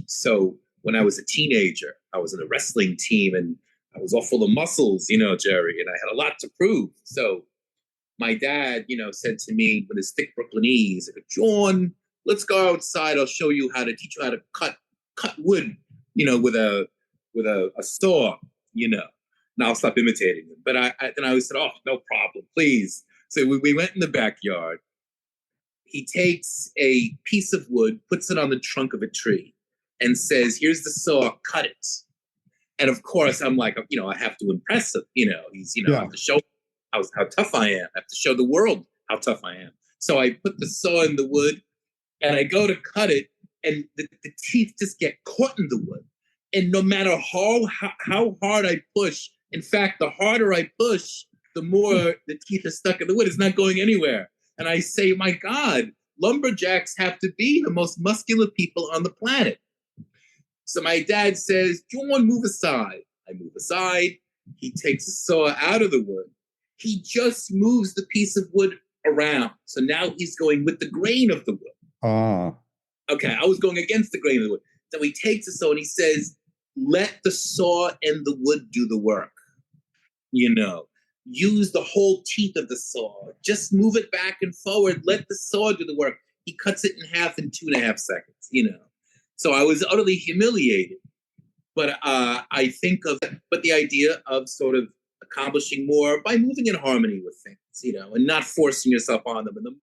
So when I was a teenager, I was in a wrestling team and I was all full of muscles, Jerry, and I had a lot to prove. So my dad, said to me with his thick Brooklynese, John, let's go outside. I'll show you how to teach you how to cut wood, with a saw, you know. And I'll stop imitating him. But then I always said, oh, no problem, please. So we went in the backyard. He takes a piece of wood, puts it on the trunk of a tree, and says, here's the saw, cut it. And of course, I'm like, I have to impress him. I have to show how tough I am. I have to show the world how tough I am. So I put the saw in the wood and I go to cut it, and the teeth just get caught in the wood. And no matter how hard I push, in fact, the harder I push, the more the teeth are stuck in the wood. It's not going anywhere. And I say, my God, lumberjacks have to be the most muscular people on the planet. So my dad says, John, move aside. I move aside. He takes the saw out of the wood. He just moves the piece of wood around. So now he's going with the grain of the wood. Okay, I was going against the grain of the wood. So he takes the saw and he says, let the saw and the wood do the work. Use the whole teeth of the saw. Just move it back and forward. Let the saw do the work. He cuts it in half in 2.5 seconds, So I was utterly humiliated. But I think but the idea of sort of accomplishing more by moving in harmony with things, and not forcing yourself on them. And the